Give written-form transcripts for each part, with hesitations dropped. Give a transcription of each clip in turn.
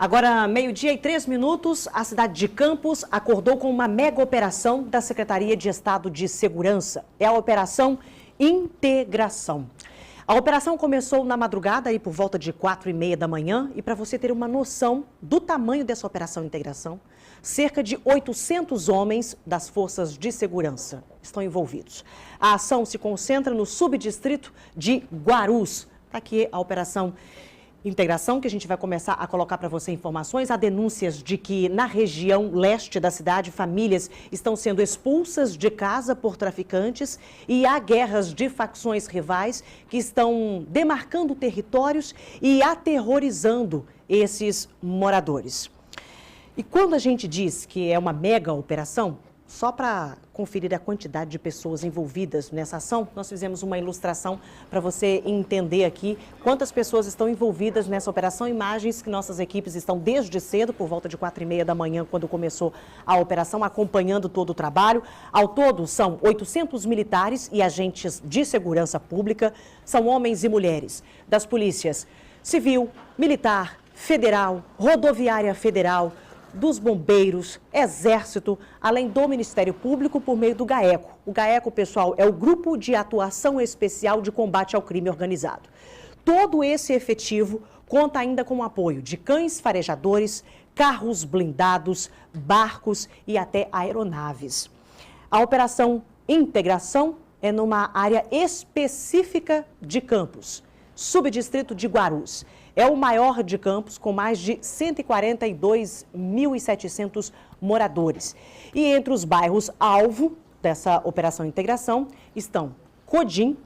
Agora, 12h03, a cidade de Campos acordou com uma mega operação da Secretaria de Estado de Segurança. É a Operação Integração. A operação começou na madrugada, aí por volta de 4h30 da manhã, e para você ter uma noção do tamanho dessa Operação Integração, cerca de 800 homens das forças de segurança estão envolvidos. A ação se concentra no subdistrito de Guarus. Está aqui a Operação Integração, que a gente vai começar a colocar para você informações. Há denúncias de que na região leste da cidade, famílias estão sendo expulsas de casa por traficantes e há guerras de facções rivais que estão demarcando territórios e aterrorizando esses moradores. E quando a gente diz que é uma mega operação, só para conferir a quantidade de pessoas envolvidas nessa ação, nós fizemos uma ilustração para você entender aqui quantas pessoas estão envolvidas nessa operação. Imagens que nossas equipes estão desde cedo, por volta de 4h30 da manhã, quando começou a operação, acompanhando todo o trabalho. Ao todo, são 800 militares e agentes de segurança pública, são homens e mulheres das polícias civil, militar, federal, rodoviária federal, dos bombeiros, exército, além do Ministério Público por meio do GAECO. O GAECO, pessoal, é o Grupo de Atuação Especial de Combate ao Crime Organizado. Todo esse efetivo conta ainda com o apoio de cães farejadores, carros blindados, barcos e até aeronaves. A Operação Integração é numa área específica de Campos, subdistrito de Guarus. É o maior de Campos, com mais de 142.700 moradores. E entre os bairros alvo dessa Operação Integração estão Codim,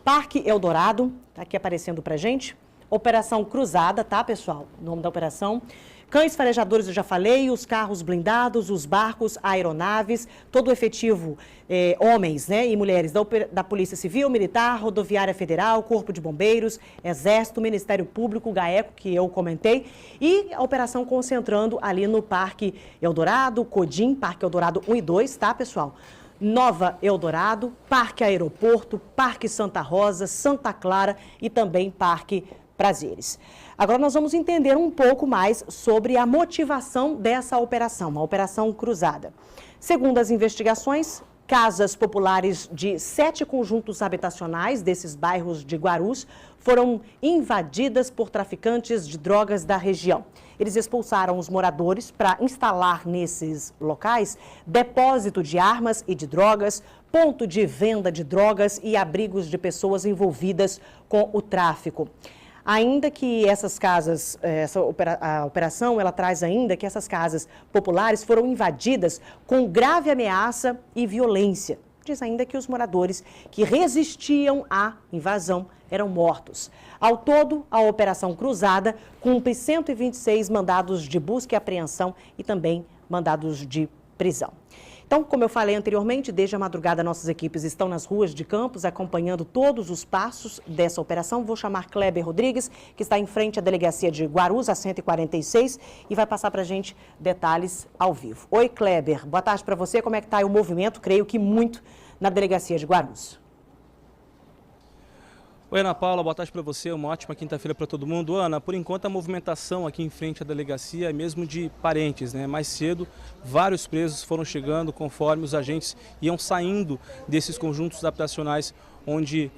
Parque Eldorado, está aqui aparecendo para a gente, Operação Cruzada, tá, pessoal? O nome da operação. Cães farejadores, eu já falei, os carros blindados, os barcos, aeronaves, todo o efetivo, homens, né, e mulheres da Polícia Civil, Militar, Rodoviária Federal, Corpo de Bombeiros, Exército, Ministério Público, GAECO, que eu comentei, e a operação concentrando ali no Parque Eldorado, Codim, Parque Eldorado 1 e 2, tá, pessoal? Nova Eldorado, Parque Aeroporto, Parque Santa Rosa, Santa Clara e também Parque Prazeres. Agora nós vamos entender um pouco mais sobre a motivação dessa operação, uma operação cruzada. Segundo as investigações, casas populares de 7 conjuntos habitacionais desses bairros de Guarus foram invadidas por traficantes de drogas da região. Eles expulsaram os moradores para instalar nesses locais depósito de armas e de drogas, ponto de venda de drogas e abrigos de pessoas envolvidas com o tráfico. Ainda que essas casas, a operação, ela traz ainda que essas casas populares foram invadidas com grave ameaça e violência. Diz ainda que os moradores que resistiam à invasão eram mortos. Ao todo, a Operação Cruzada cumpre 126 mandados de busca e apreensão e também mandados de prisão. Então, como eu falei anteriormente, desde a madrugada nossas equipes estão nas ruas de Campos acompanhando todos os passos dessa operação. Vou chamar Kleber Rodrigues, que está em frente à delegacia de Guarus, a 146, e vai passar para a gente detalhes ao vivo. Oi, Kleber, boa tarde para você. Como é que está o movimento? Creio que muito na delegacia de Guarus. Oi, Ana Paula, boa tarde para você, uma ótima quinta-feira para todo mundo. Ana, por enquanto a movimentação aqui em frente à delegacia é mesmo de parentes, né? Mais cedo, vários presos foram chegando conforme os agentes iam saindo desses conjuntos habitacionais onde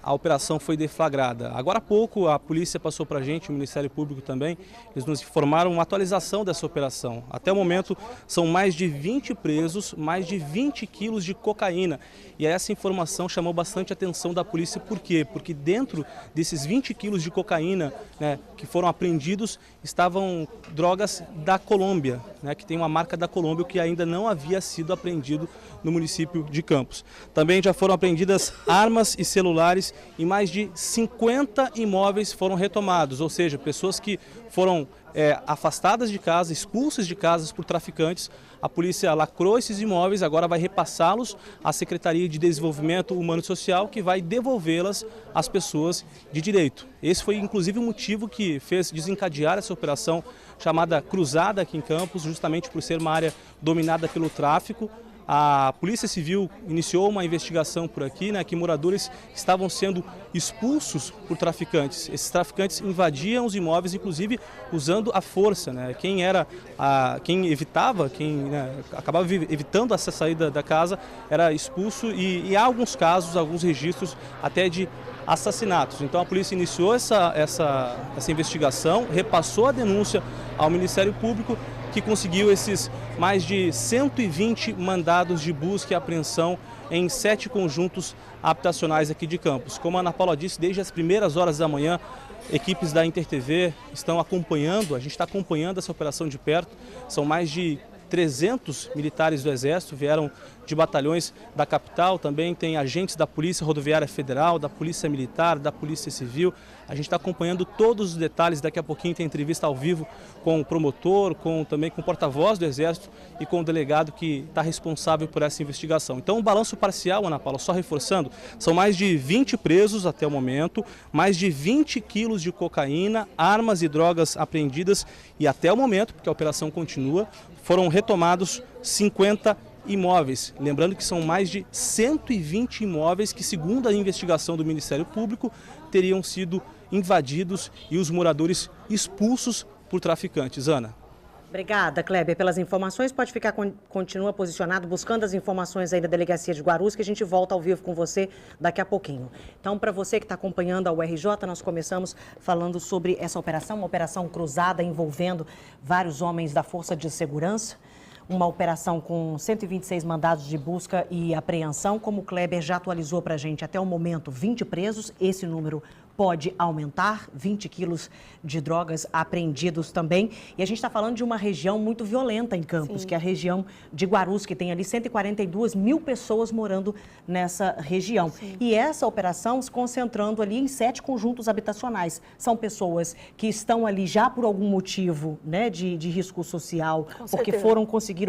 a operação foi deflagrada. Agora há pouco a polícia passou para a gente, o Ministério Público também, eles nos informaram uma atualização dessa operação. Até o momento são mais de 20 presos, mais de 20 quilos de cocaína. E essa informação chamou bastante atenção da polícia, por quê? Porque dentro desses 20 quilos de cocaína, né, que foram apreendidos, estavam drogas da Colômbia, né, que tem uma marca da Colômbia, que ainda não havia sido apreendido no município de Campos. Também já foram apreendidas armas e celulares e mais de 50 imóveis foram retomados, ou seja, pessoas que foram afastadas de casa, expulsas de casas por traficantes. A polícia lacrou esses imóveis, agora vai repassá-los à Secretaria de Desenvolvimento Humano e Social, que vai devolvê-las às pessoas de direito. Esse foi inclusive o motivo que fez desencadear essa operação chamada Cruzada aqui em Campos, justamente por ser uma área dominada pelo tráfico. A Polícia Civil iniciou uma investigação por aqui, né, que moradores estavam sendo expulsos por traficantes. Esses traficantes invadiam os imóveis, inclusive usando a força, né? Quem evitava, acabava evitando essa saída da casa, era expulso e há alguns casos, alguns registros até de assassinatos. Então a polícia iniciou essa investigação, repassou a denúncia ao Ministério Público, que conseguiu esses mais de 120 mandados de busca e apreensão em 7 conjuntos habitacionais aqui de Campos. Como a Ana Paula disse, desde as primeiras horas da manhã, equipes da InterTV estão acompanhando, a gente está acompanhando essa operação de perto. São mais de 300 militares do Exército, vieram de batalhões da capital, também tem agentes da Polícia Rodoviária Federal, da Polícia Militar, da Polícia Civil. A gente está acompanhando todos os detalhes, daqui a pouquinho tem entrevista ao vivo com o promotor, também com o porta-voz do Exército e com o delegado que está responsável por essa investigação. Então, um balanço parcial, Ana Paula, só reforçando, são mais de 20 presos até o momento, mais de 20 quilos de cocaína, armas e drogas apreendidas e até o momento, porque a operação continua, foram retomados 50 imóveis. Lembrando que são mais de 120 imóveis que, segundo a investigação do Ministério Público, teriam sido invadidos e os moradores expulsos por traficantes. Ana. Obrigada, Kleber, pelas informações. Pode ficar, continua posicionado, buscando as informações aí da Delegacia de Guarus, que a gente volta ao vivo com você daqui a pouquinho. Então, para você que está acompanhando a URJ, nós começamos falando sobre essa operação, uma operação cruzada envolvendo vários homens da Força de Segurança. Uma operação com 126 mandados de busca e apreensão. Como o Kleber já atualizou para a gente, até o momento, 20 presos. Esse número pode aumentar, 20 quilos de drogas apreendidos também. E a gente está falando de uma região muito violenta em Campos, que é a região de Guarus, que tem ali 142 mil pessoas morando nessa região. Sim. E essa operação se concentrando ali em 7 conjuntos habitacionais. São pessoas que estão ali já por algum motivo, né, de risco social, porque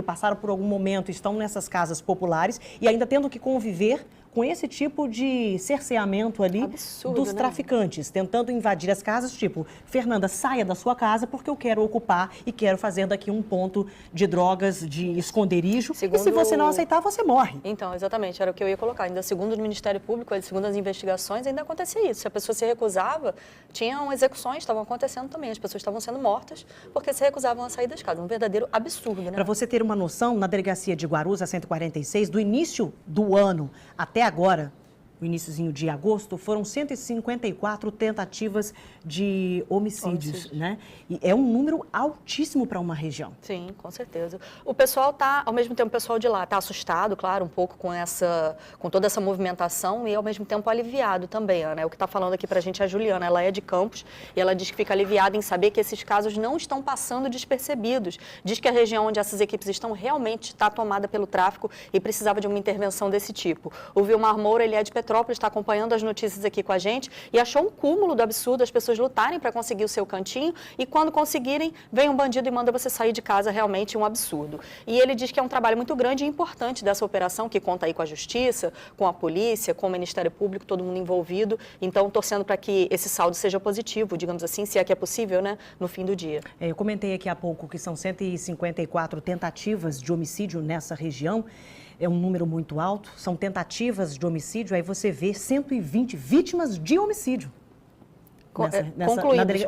passaram por algum momento, estão nessas casas populares e ainda tendo que conviver com esse tipo de cerceamento ali dos traficantes, tentando invadir as casas, tipo, Fernanda, saia da sua casa porque eu quero ocupar e quero fazer daqui um ponto de drogas, de esconderijo, e se você não aceitar, você morre. Então, exatamente, era o que eu ia colocar. Ainda segundo o Ministério Público, segundo as investigações, ainda acontecia isso. Se a pessoa se recusava, tinham execuções, estavam acontecendo também, as pessoas estavam sendo mortas porque se recusavam a sair das casas. Um verdadeiro absurdo, né? Para você ter uma noção, na Delegacia de Guarus, a 146, do início do ano até agora, o iniciozinho de agosto, foram 154 tentativas de homicídios, né? E é um número altíssimo para uma região. Sim, com certeza. O pessoal está, ao mesmo tempo, o pessoal de lá está assustado, claro, um pouco com toda essa movimentação e, ao mesmo tempo, aliviado também, Ana. O que está falando aqui para a gente é a Juliana, ela é de Campos e ela diz que fica aliviada em saber que esses casos não estão passando despercebidos. Diz que a região onde essas equipes estão realmente está tomada pelo tráfico e precisava de uma intervenção desse tipo. O Vilmar Moura, ele é de Petrópolis, está acompanhando as notícias aqui com a gente e achou um cúmulo do absurdo as pessoas lutarem para conseguir o seu cantinho e quando conseguirem, vem um bandido e manda você sair de casa, realmente um absurdo. E ele diz que é um trabalho muito grande e importante dessa operação, que conta aí com a Justiça, com a Polícia, com o Ministério Público, todo mundo envolvido, então torcendo para que esse saldo seja positivo, digamos assim, se é que é possível, né, no fim do dia. Eu comentei aqui há pouco que são 154 tentativas de homicídio nessa região. É um número muito alto, são tentativas de homicídio, aí você vê 120 vítimas de homicídio.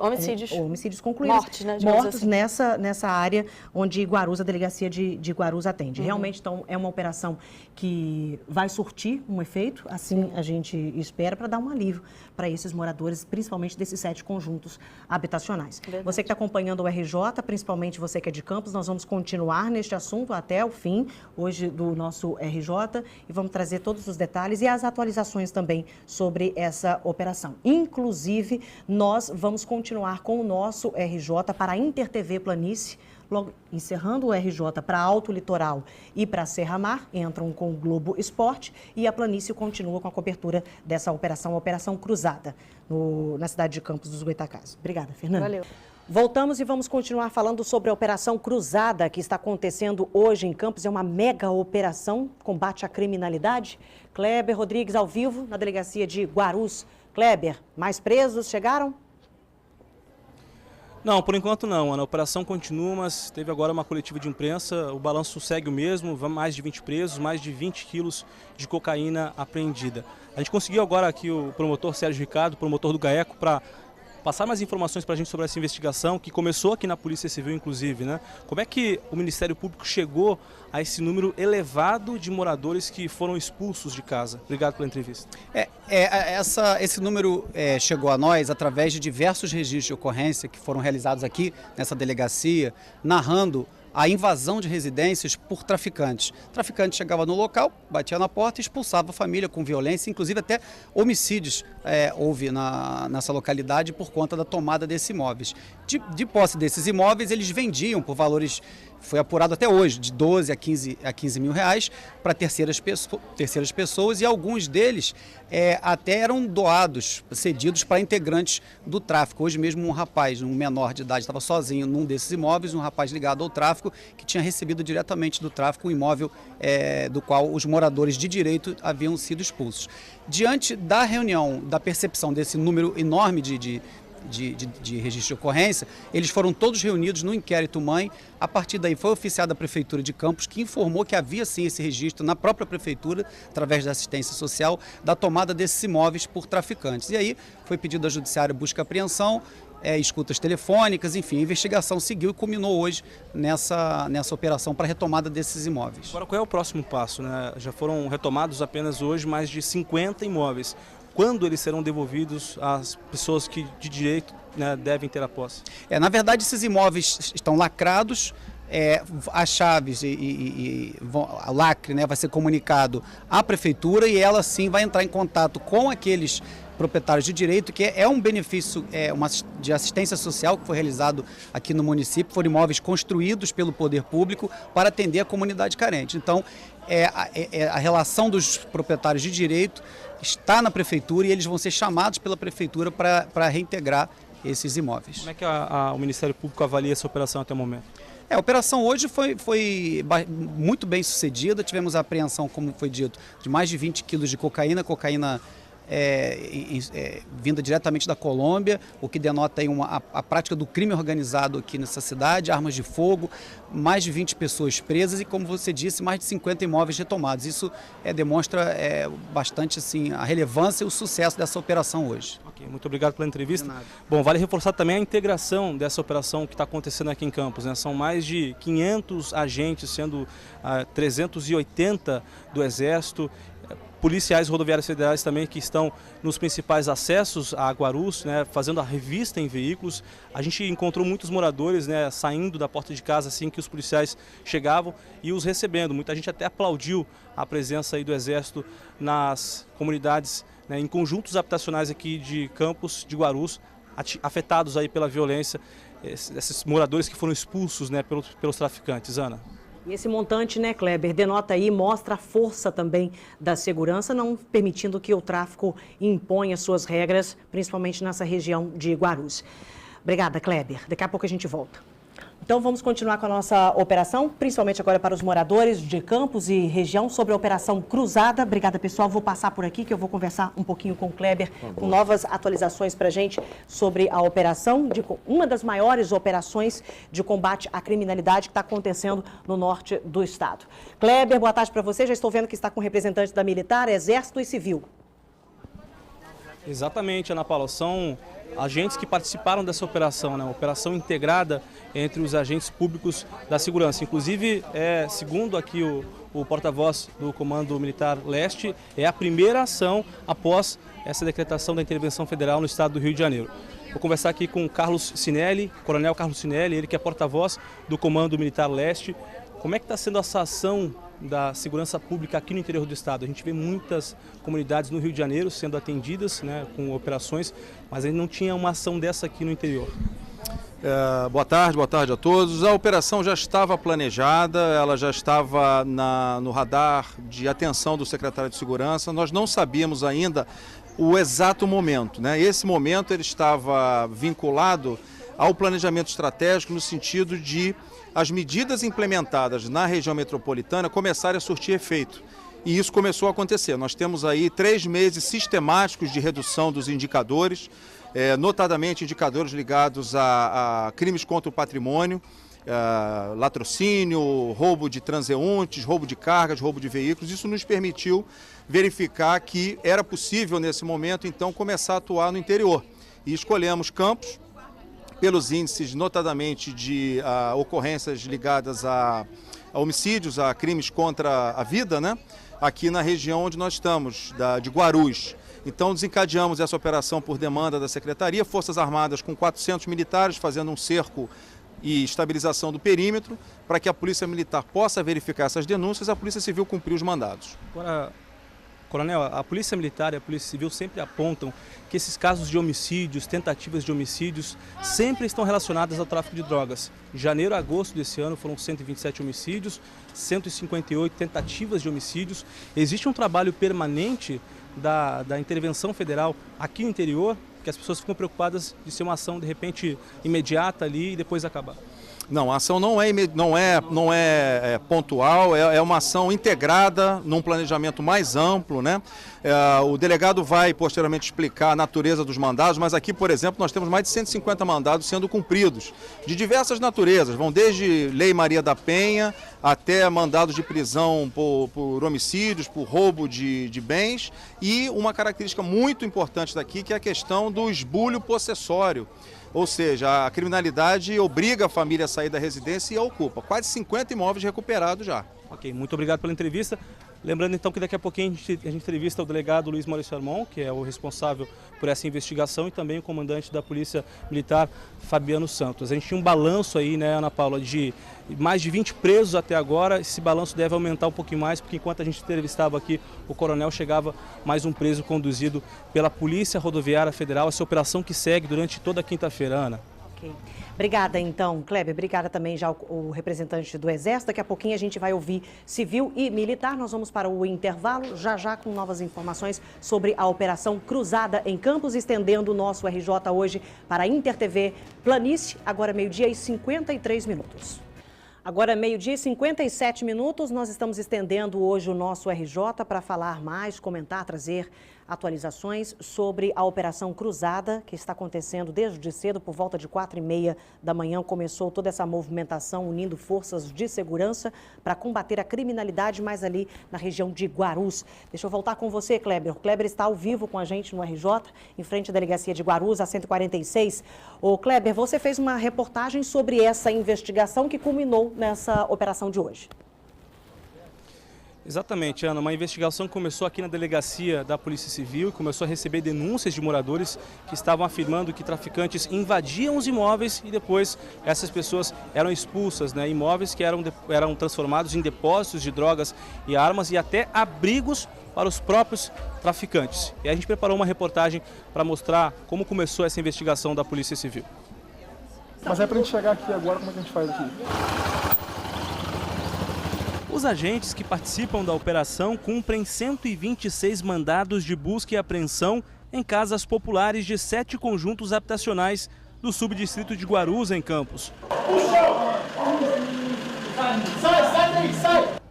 Homicídios concluídos. Mortos, né? Nessa área onde Guarus, a Delegacia de Guarus atende. Realmente, então, é uma operação que vai surtir um efeito, assim a gente espera, para dar um alívio para esses moradores, principalmente desses 7 conjuntos habitacionais. Verdade. Você que está acompanhando o RJ, principalmente você que é de Campos, nós vamos continuar neste assunto até o fim, hoje, do nosso RJ, e vamos trazer todos os detalhes e as atualizações também sobre essa operação. Inclusive, nós vamos continuar com o nosso RJ para a InterTV Planície, logo encerrando o RJ para Alto Litoral e para Serra Mar, entram com o Globo Esporte e a Planície continua com a cobertura dessa operação, a Operação Cruzada, na cidade de Campos dos Goytacazes. Obrigada, Fernanda. Valeu. Voltamos e vamos continuar falando sobre a Operação Cruzada, que está acontecendo hoje em Campos. É uma mega operação, combate à criminalidade. Kleber Rodrigues, ao vivo, na Delegacia de Guarus. Kleber, mais presos chegaram? Não, por enquanto não, Ana. A operação continua, mas teve agora uma coletiva de imprensa, o balanço segue o mesmo, mais de 20 presos, mais de 20 quilos de cocaína apreendida. A gente conseguiu agora aqui o promotor Sérgio Ricardo, promotor do GAECO, para passar mais informações para a gente sobre essa investigação, que começou aqui na Polícia Civil, inclusive, né? Como é que o Ministério Público chegou a esse número elevado de moradores que foram expulsos de casa? Obrigado pela entrevista. Esse número chegou a nós através de diversos registros de ocorrência que foram realizados aqui nessa delegacia, narrando a invasão de residências por traficantes. O traficante chegava no local, batia na porta e expulsava a família com violência, inclusive até homicídios houve nessa localidade por conta da tomada desses imóveis. De posse desses imóveis, eles vendiam por valores, foi apurado até hoje, de 12 a 15 mil reais para terceiras pessoas, e alguns deles até eram doados, cedidos para integrantes do tráfico. Hoje mesmo um menor de idade estava sozinho num desses imóveis, um rapaz ligado ao tráfico que tinha recebido diretamente do tráfico um imóvel do qual os moradores de direito haviam sido expulsos. Diante da reunião, da percepção desse número enorme de registro de ocorrência, eles foram todos reunidos no inquérito-mãe. A partir daí foi oficiada a Prefeitura de Campos, que informou que havia sim esse registro na própria Prefeitura, através da assistência social, da tomada desses imóveis por traficantes. E aí foi pedido à Judiciária busca e apreensão, escutas telefônicas, enfim, a investigação seguiu e culminou hoje nessa operação para a retomada desses imóveis. Agora, qual é o próximo passo, né? Já foram retomados apenas hoje mais de 50 imóveis. Quando eles serão devolvidos às pessoas que de direito, né, devem ter a posse? Na verdade, esses imóveis estão lacrados, as chaves o lacre, né, vai ser comunicado à Prefeitura e ela sim vai entrar em contato com aqueles proprietários de direito, que é um benefício de assistência social que foi realizado aqui no município. Foram imóveis construídos pelo poder público para atender a comunidade carente. Então, a relação dos proprietários de direito está na Prefeitura e eles vão ser chamados pela Prefeitura para reintegrar esses imóveis. Como é que o Ministério Público avalia essa operação até o momento? A operação hoje foi muito bem sucedida. Tivemos a apreensão, como foi dito, de mais de 20 quilos de cocaína vinda diretamente da Colômbia, o que denota aí a prática do crime organizado aqui nessa cidade, armas de fogo, mais de 20 pessoas presas e, como você disse, mais de 50 imóveis retomados. Isso demonstra bastante assim, a relevância e o sucesso dessa operação hoje. Ok, muito obrigado pela entrevista. Bom, vale reforçar também a integração dessa operação que está acontecendo aqui em Campos, né? São mais de 500 agentes, sendo 380 do Exército, policiais rodoviários federais também que estão nos principais acessos a Guarus, né, fazendo a revista em veículos. A gente encontrou muitos moradores, né, saindo da porta de casa assim que os policiais chegavam e os recebendo. Muita gente até aplaudiu a presença aí do Exército nas comunidades, né, em conjuntos habitacionais aqui de Campos, de Guarus, afetados aí pela violência, esses moradores que foram expulsos, né, pelos traficantes. Ana. E esse montante, né, Kleber, denota aí, mostra a força também da segurança, não permitindo que o tráfico imponha suas regras, principalmente nessa região de Guarus. Obrigada, Kleber. Daqui a pouco a gente volta. Então vamos continuar com a nossa operação, principalmente agora para os moradores de Campos e região, sobre a Operação Cruzada. Obrigada, pessoal. Vou passar por aqui que eu vou conversar um pouquinho com o Kleber, com novas atualizações para a gente sobre a operação, uma das maiores operações de combate à criminalidade que está acontecendo no norte do estado. Kleber, boa tarde para você. Já estou vendo que está com representantes da Militar, Exército e Civil. Exatamente, Ana Paula. São agentes que participaram dessa operação, né? Uma operação integrada entre os agentes públicos da segurança. Inclusive, segundo aqui o porta-voz do Comando Militar Leste, é a primeira ação após essa decretação da intervenção federal no estado do Rio de Janeiro. Vou conversar aqui com Carlos Cinelli, Coronel Carlos Cinelli, ele que é porta-voz do Comando Militar Leste. Como é que está sendo essa ação da segurança pública aqui no interior do estado? A gente vê muitas comunidades no Rio de Janeiro sendo atendidas, né, com operações, mas ainda não tinha uma ação dessa aqui no interior. Boa tarde a todos. A operação já estava planejada, ela já estava no radar de atenção do secretário de Segurança. Nós não sabíamos ainda o exato momento, né? Esse momento ele estava vinculado ao planejamento estratégico no sentido de as medidas implementadas na região metropolitana começarem a surtir efeito. E isso começou a acontecer. Nós temos aí 3 meses sistemáticos de redução dos indicadores notadamente indicadores ligados a crimes contra o patrimônio, latrocínio, roubo de transeuntes, roubo de cargas, roubo de veículos. Isso nos permitiu verificar que era possível, nesse momento, então, começar a atuar no interior. E escolhemos Campos, pelos índices, notadamente, de ocorrências ligadas a homicídios, a crimes contra a vida, né? Aqui na região onde nós estamos, de Guarus. Então, desencadeamos essa operação por demanda da Secretaria, Forças Armadas com 400 militares fazendo um cerco e estabilização do perímetro, para que a Polícia Militar possa verificar essas denúncias, a Polícia Civil cumprir os mandados. Agora, Coronel, a Polícia Militar e a Polícia Civil sempre apontam que esses casos de homicídios, tentativas de homicídios, sempre estão relacionados ao tráfico de drogas. De janeiro a agosto desse ano foram 127 homicídios, 158 tentativas de homicídios. Existe um trabalho permanente da intervenção federal aqui no interior, que as pessoas ficam preocupadas de ser uma ação, de repente, imediata ali e depois acabar. Não, a ação não é pontual, é uma ação integrada num planejamento mais amplo, né? O delegado vai posteriormente explicar a natureza dos mandados, mas aqui, por exemplo, nós temos mais de 150 mandados sendo cumpridos, de diversas naturezas, vão desde Lei Maria da Penha até mandados de prisão por homicídios, por roubo de bens, e uma característica muito importante daqui, que é a questão do esbulho possessório. Ou seja, a criminalidade obriga a família a sair da residência e a ocupa. Quase 50 imóveis recuperados já. Ok, muito obrigado pela entrevista. Lembrando então que daqui a pouquinho a gente entrevista o delegado Luiz Maurício Armon, que é o responsável por essa investigação, e também o comandante da Polícia Militar, Fabiano Santos. A gente tinha um balanço aí, né, Ana Paula, de mais de 20 presos até agora. Esse balanço deve aumentar um pouquinho mais, porque enquanto a gente entrevistava aqui o coronel, chegava mais um preso conduzido pela Polícia Rodoviária Federal, essa operação que segue durante toda a quinta-feira, Ana. Ok. Obrigada, então, Kleber. Obrigada também já o representante do Exército. Daqui a pouquinho a gente vai ouvir civil e militar. Nós vamos para o intervalo, já com novas informações sobre a Operação Cruzada em Campos, estendendo o nosso RJ hoje para a Inter TV Planície, agora meio-dia e 53 minutos. Agora, meio-dia e 57 minutos, nós estamos estendendo hoje o nosso RJ para falar mais, comentar, trazer atualizações sobre a Operação Cruzada, que está acontecendo desde cedo, por volta de 4h30 da manhã. Começou toda essa movimentação unindo forças de segurança para combater a criminalidade mais ali na região de Guarus. Deixa eu voltar com você, Kleber. O Kleber está ao vivo com a gente no RJ, em frente à delegacia de Guarus, a 146. Ô, Kleber, você fez uma reportagem sobre essa investigação que culminou nessa operação de hoje. Exatamente, Ana. Uma investigação começou aqui na delegacia da Polícia Civil e começou a receber denúncias de moradores que estavam afirmando que traficantes invadiam os imóveis e depois essas pessoas eram expulsas, né? Imóveis que eram transformados em depósitos de drogas e armas e até abrigos para os próprios traficantes. E a gente preparou uma reportagem para mostrar como começou essa investigação da Polícia Civil. Mas é para a gente chegar aqui agora, como é que a gente faz aqui? Os agentes que participam da operação cumprem 126 mandados de busca e apreensão em casas populares de 7 conjuntos habitacionais do subdistrito de Guarus, em Campos.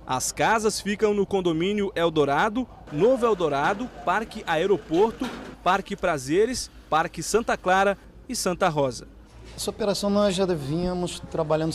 As casas ficam no condomínio Eldorado, Novo Eldorado, Parque Aeroporto, Parque Prazeres, Parque Santa Clara e Santa Rosa. Essa operação nós já vínhamos trabalhando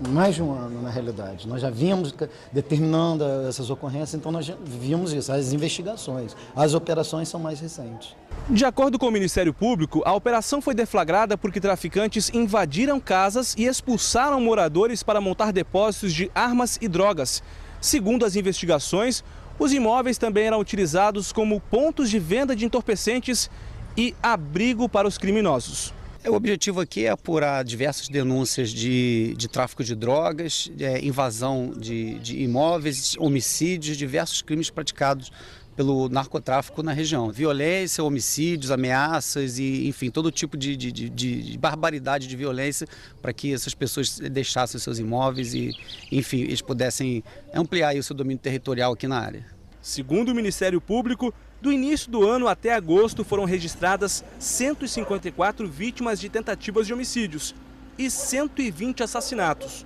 mais de um ano, na realidade. Nós já vínhamos determinando essas ocorrências, então nós já víamos isso, as investigações. As operações são mais recentes. De acordo com o Ministério Público, a operação foi deflagrada porque traficantes invadiram casas e expulsaram moradores para montar depósitos de armas e drogas. Segundo as investigações, os imóveis também eram utilizados como pontos de venda de entorpecentes e abrigo para os criminosos. O objetivo aqui é apurar diversas denúncias de tráfico de drogas, invasão de imóveis, homicídios, diversos crimes praticados pelo narcotráfico na região. Violência, homicídios, ameaças e, enfim, todo tipo de barbaridade de violência para que essas pessoas deixassem seus imóveis e, enfim, eles pudessem ampliar aí o seu domínio territorial aqui na área. Segundo o Ministério Público, do início do ano até agosto foram registradas 154 vítimas de tentativas de homicídios e 120 assassinatos,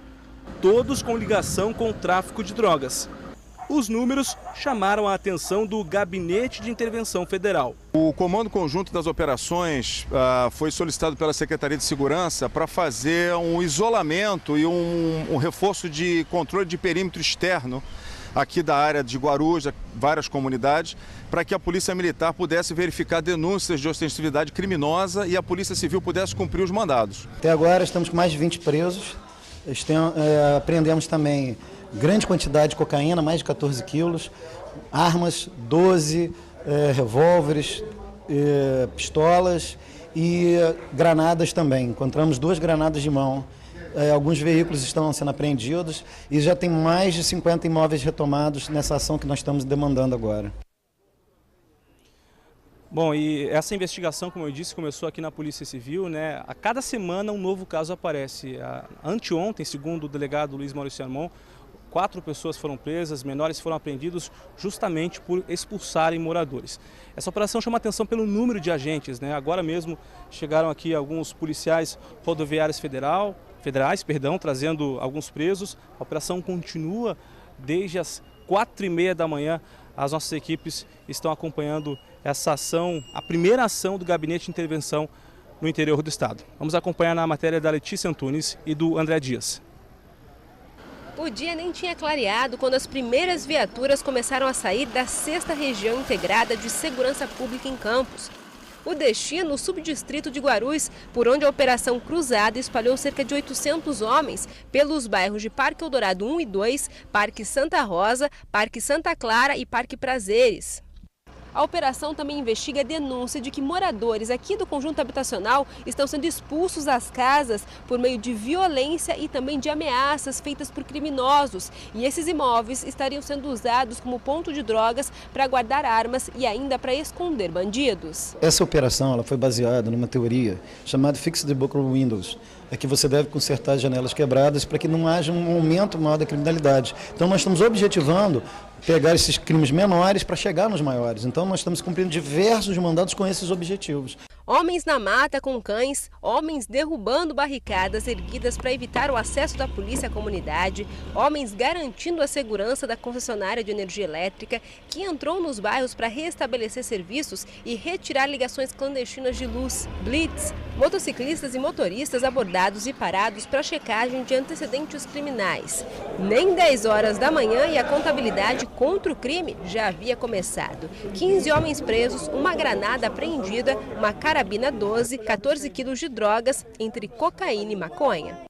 todos com ligação com o tráfico de drogas. Os números chamaram a atenção do Gabinete de Intervenção Federal. O Comando Conjunto das Operações foi solicitado pela Secretaria de Segurança para fazer um isolamento e um reforço de controle de perímetro externo aqui da área de Guarus, várias comunidades, para que a Polícia Militar pudesse verificar denúncias de ostensividade criminosa e a Polícia Civil pudesse cumprir os mandados. Até agora estamos com mais de 20 presos, apreendemos também grande quantidade de cocaína, mais de 14 quilos, armas, 12 revólveres, pistolas e granadas também. Encontramos 2 granadas de mão. Alguns veículos estão sendo apreendidos e já tem mais de 50 imóveis retomados nessa ação que nós estamos demandando agora. Bom, e essa investigação, como eu disse, começou aqui na Polícia Civil, né? A cada semana um novo caso aparece. Anteontem, segundo o delegado Luiz Maurício Armon, 4 pessoas foram presas, menores foram apreendidos justamente por expulsarem moradores. Essa operação chama atenção pelo número de agentes, né? Agora mesmo chegaram aqui alguns policiais rodoviários federais, trazendo alguns presos. A operação continua desde as 4h30 da manhã. As nossas equipes estão acompanhando essa ação, a primeira ação do Gabinete de Intervenção no interior do estado. Vamos acompanhar na matéria da Letícia Antunes e do André Dias. O dia nem tinha clareado quando as primeiras viaturas começaram a sair da 6ª Região Integrada de Segurança Pública em Campos. O destino, o subdistrito de Guarus, por onde a Operação Cruzada espalhou cerca de 800 homens pelos bairros de Parque Eldorado 1 e 2, Parque Santa Rosa, Parque Santa Clara e Parque Prazeres. A operação também investiga a denúncia de que moradores aqui do conjunto habitacional estão sendo expulsos das casas por meio de violência e também de ameaças feitas por criminosos. E esses imóveis estariam sendo usados como ponto de drogas para guardar armas e ainda para esconder bandidos. Essa operação ela foi baseada numa teoria chamada Fix the Broken Windows. É que você deve consertar as janelas quebradas para que não haja um aumento maior da criminalidade. Então nós estamos objetivando pegar esses crimes menores para chegar nos maiores. Então nós estamos cumprindo diversos mandados com esses objetivos. Homens na mata com cães, homens derrubando barricadas erguidas para evitar o acesso da polícia à comunidade, homens garantindo a segurança da concessionária de energia elétrica que entrou nos bairros para restabelecer serviços e retirar ligações clandestinas de luz, blitz, motociclistas e motoristas abordados e parados para checagem de antecedentes criminais. Nem 10 horas da manhã e a contabilidade contra o crime já havia começado. 15 homens presos, uma granada apreendida, uma carabina 12, 14 quilos de drogas, entre cocaína e maconha.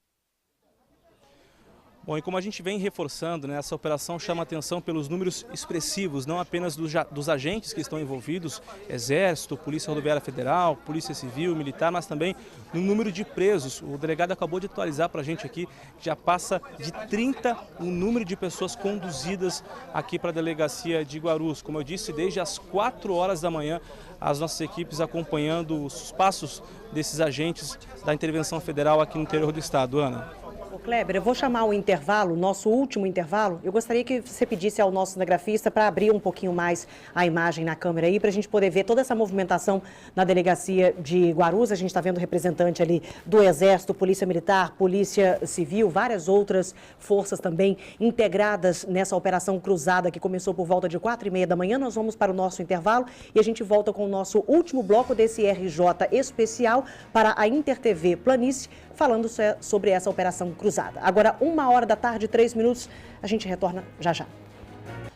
Bom, e como a gente vem reforçando, né, essa operação chama atenção pelos números expressivos, não apenas dos agentes que estão envolvidos, Exército, Polícia Rodoviária Federal, Polícia Civil, Militar, mas também no número de presos. O delegado acabou de atualizar para a gente aqui, que já passa de 30 o número de pessoas conduzidas aqui para a delegacia de Guarus. Como eu disse, desde as 4 horas da manhã, as nossas equipes acompanhando os passos desses agentes da intervenção federal aqui no interior do estado. Ana. Kleber, eu vou chamar o intervalo, nosso último intervalo. Eu gostaria que você pedisse ao nosso cinegrafista para abrir um pouquinho mais a imagem na câmera aí, para a gente poder ver toda essa movimentação na delegacia de Guarus. A gente está vendo representante ali do Exército, Polícia Militar, Polícia Civil, várias outras forças também integradas nessa operação cruzada que começou por volta de 4h30 da manhã. Nós vamos para o nosso intervalo e a gente volta com o nosso último bloco desse RJ especial para a InterTV Planície, falando sobre essa operação cruzada. Agora, 1h03, a gente retorna já já.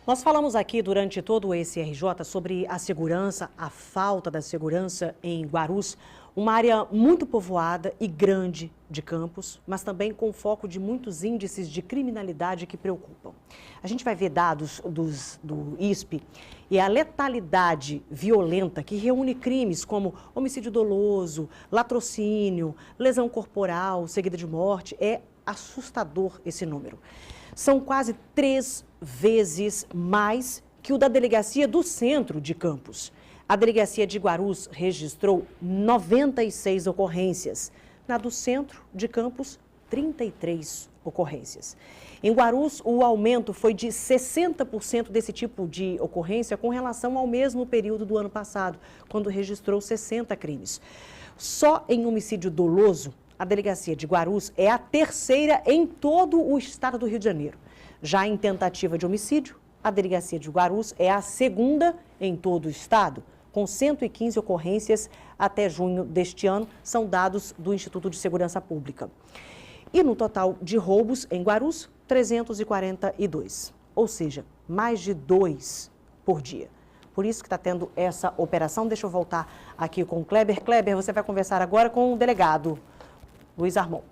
Nós falamos aqui durante todo esse RJ sobre a segurança, a falta da segurança em Guarus, uma área muito povoada e grande de Campos, mas também com foco de muitos índices de criminalidade que preocupam. A gente vai ver dados do ISP e a letalidade violenta que reúne crimes como homicídio doloso, latrocínio, lesão corporal, seguida de morte. É assustador esse número. São quase 3 vezes mais que o da delegacia do centro de Campos. A delegacia de Guarus registrou 96 ocorrências. Na do centro de Campos, 33 ocorrências. Em Guarus, o aumento foi de 60% desse tipo de ocorrência com relação ao mesmo período do ano passado, quando registrou 60 crimes. Só em homicídio doloso, a delegacia de Guarus é a terceira em todo o estado do Rio de Janeiro. Já em tentativa de homicídio, a delegacia de Guarus é a segunda em todo o estado, com 115 ocorrências até junho deste ano, são dados do Instituto de Segurança Pública. E no total de roubos em Guarus, 342, ou seja, mais de 2 por dia. Por isso que está tendo essa operação. Deixa eu voltar aqui com o Kleber. Kleber, você vai conversar agora com o delegado Luiz Armon.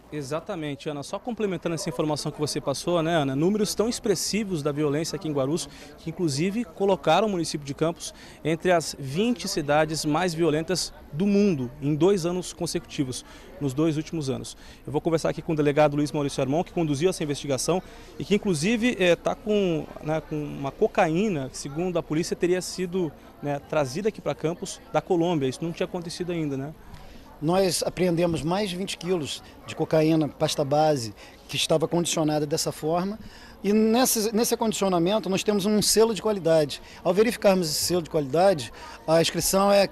Exatamente, Ana. Só complementando essa informação que você passou, né, Ana? Números tão expressivos da violência aqui em Guarus, que inclusive colocaram o município de Campos entre as 20 cidades mais violentas do mundo, em 2 anos consecutivos, nos 2 últimos anos. Eu vou conversar aqui com o delegado Luiz Maurício Armon, que conduziu essa investigação e que inclusive está com uma cocaína, que segundo a polícia teria sido, né, trazida aqui para Campos da Colômbia. Isso não tinha acontecido ainda, né? Nós apreendemos mais de 20 quilos de cocaína, pasta base, que estava condicionada dessa forma. E nesse acondicionamento nós temos um selo de qualidade. Ao verificarmos esse selo de qualidade, a inscrição é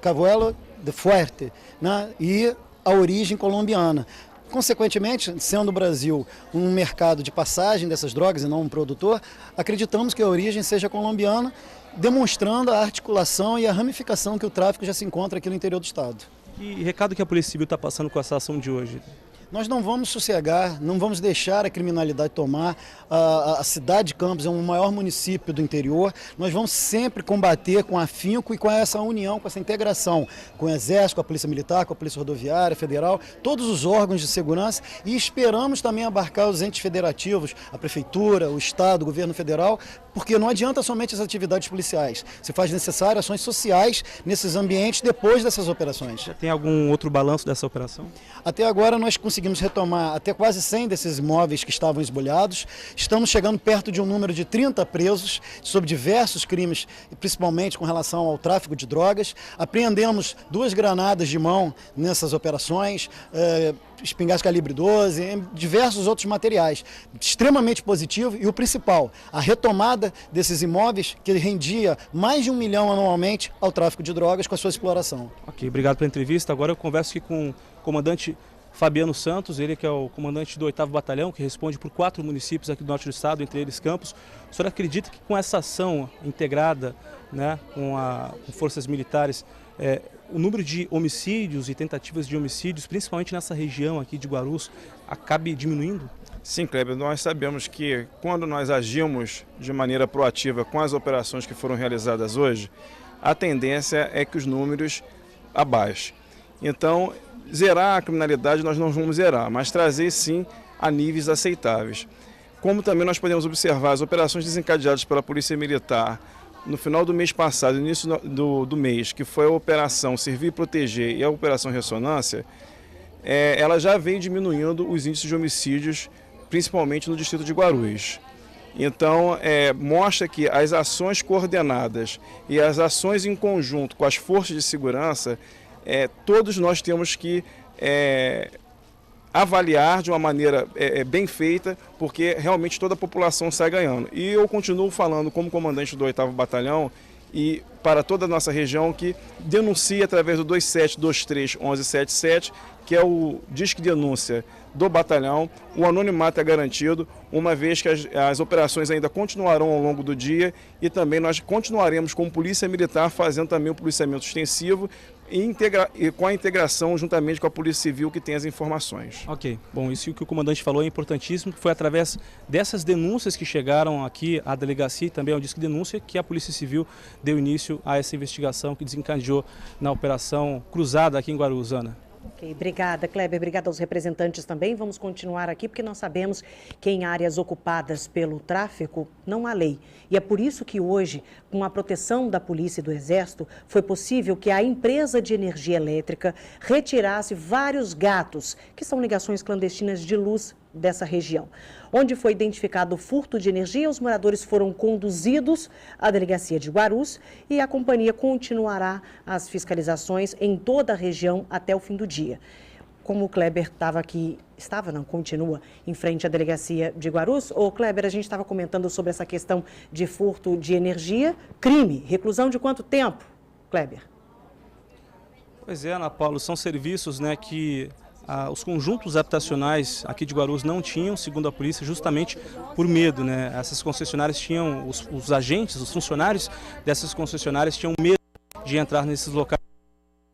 Cavuelo de Fuerte, né? E a origem colombiana. Consequentemente, sendo o Brasil um mercado de passagem dessas drogas e não um produtor, acreditamos que a origem seja colombiana, demonstrando a articulação e a ramificação que o tráfico já se encontra aqui no interior do estado. E recado que a Polícia Civil está passando com essa ação de hoje? Nós não vamos sossegar, não vamos deixar a criminalidade tomar. A cidade de Campos é o maior município do interior. Nós vamos sempre combater com afinco e com essa união, com essa integração com o Exército, com a Polícia Militar, com a Polícia Rodoviária Federal, todos os órgãos de segurança, e esperamos também abarcar os entes federativos, a Prefeitura, o Estado, o Governo Federal, porque não adianta somente as atividades policiais. Se faz necessário ações sociais nesses ambientes depois dessas operações. Já tem algum outro balanço dessa operação? Até agora nós conseguimos retomar até quase 100 desses imóveis que estavam esbulhados. Estamos chegando perto de um número de 30 presos sobre diversos crimes, principalmente com relação ao tráfico de drogas. Apreendemos 2 granadas de mão nessas operações, espingardas calibre 12, diversos outros materiais. Extremamente positivo e o principal, a retomada desses imóveis que rendia mais de 1 milhão anualmente ao tráfico de drogas com a sua exploração. Ok, obrigado pela entrevista. Agora eu converso aqui com o comandante Fabiano Santos, ele que é o comandante do 8º Batalhão, que responde por 4 municípios aqui do norte do estado, entre eles Campos. O senhor acredita que com essa ação integrada, né, com forças militares, o número de homicídios e tentativas de homicídios, principalmente nessa região aqui de Guarus, acabe diminuindo? Sim, Kleber, nós sabemos que quando nós agimos de maneira proativa com as operações que foram realizadas hoje, a tendência é que os números abaixem. Então, zerar a criminalidade nós não vamos zerar, mas trazer sim a níveis aceitáveis. Como também nós podemos observar as operações desencadeadas pela Polícia Militar no final do mês passado, início do mês, que foi a Operação Servir e Proteger e a Operação Ressonância, ela já vem diminuindo os índices de homicídios, principalmente no distrito de Guarus. Então, mostra que as ações coordenadas e as ações em conjunto com as forças de segurança, todos nós temos que avaliar de uma maneira bem feita, porque realmente toda a população sai ganhando. E eu continuo falando como comandante do 8º Batalhão e para toda a nossa região que denuncia através do 27231177, que é o Disque Denúncia do batalhão. O anonimato é garantido, uma vez que as operações ainda continuarão ao longo do dia e também nós continuaremos como Polícia Militar fazendo também o policiamento extensivo e com a integração juntamente com a Polícia Civil que tem as informações. Ok, bom, isso que o comandante falou é importantíssimo, que foi através dessas denúncias que chegaram aqui à delegacia e também ao Disque Denúncia que a Polícia Civil deu início a essa investigação que desencadeou na Operação Cruzada aqui em Guarus, Ana. Ok, obrigada, Kleber. Obrigada aos representantes também. Vamos continuar aqui porque nós sabemos que em áreas ocupadas pelo tráfico não há lei. E é por isso que hoje, com a proteção da polícia e do Exército, foi possível que a empresa de energia elétrica retirasse vários gatos, que são ligações clandestinas de luz dessa região. Onde foi identificado o furto de energia, os moradores foram conduzidos à delegacia de Guarus e a companhia continuará as fiscalizações em toda a região até o fim do dia. Como o Kleber continua em frente à delegacia de Guarus. Ô Kleber, a gente estava comentando sobre essa questão de furto de energia, crime, reclusão de quanto tempo, Kleber? Pois é, Ana Paula, são serviços, né, que os conjuntos habitacionais aqui de Guarulhos não tinham, segundo a polícia, justamente por medo, né? Essas concessionárias tinham, os agentes, os funcionários dessas concessionárias tinham medo de entrar nesses locais,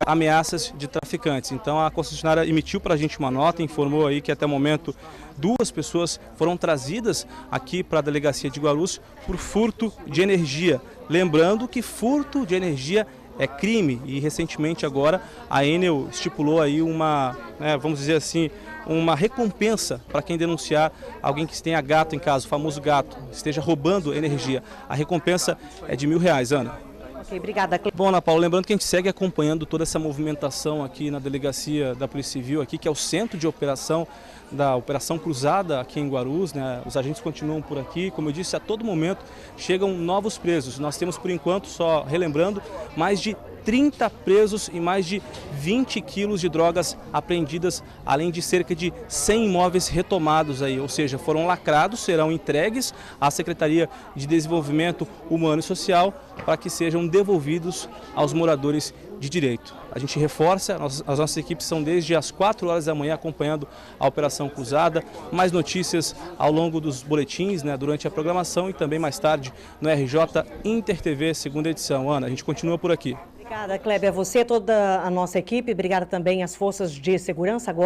ameaças de traficantes. Então a concessionária emitiu para a gente uma nota, informou aí que até o momento 2 pessoas foram trazidas aqui para a delegacia de Guarulhos por furto de energia. Lembrando que furto de energia é crime e recentemente agora a Enel estipulou aí uma, vamos dizer assim, uma recompensa para quem denunciar alguém que tenha gato em casa, o famoso gato, esteja roubando energia. A recompensa é de R$1.000, Ana. Ok, obrigada. Bom, Ana Paula, lembrando que a gente segue acompanhando toda essa movimentação aqui na delegacia da Polícia Civil, aqui, que é o centro de operação da Operação Cruzada aqui em Guarulhos, né? Os agentes continuam por aqui, como eu disse, a todo momento chegam novos presos. Nós temos, por enquanto, só relembrando, mais de 30 presos e mais de 20 quilos de drogas apreendidas, além de cerca de 100 imóveis retomados aí, ou seja, foram lacrados, serão entregues à Secretaria de Desenvolvimento Humano e Social para que sejam devolvidos aos moradores de direito. A gente reforça, as nossas equipes são desde as 4 horas da manhã acompanhando a Operação Cruzada, mais notícias ao longo dos boletins, né, durante a programação e também mais tarde no RJ Inter TV, segunda edição. Ana, a gente continua por aqui. Obrigada, Kleber, a você, toda a nossa equipe. Obrigada também às forças de segurança agora.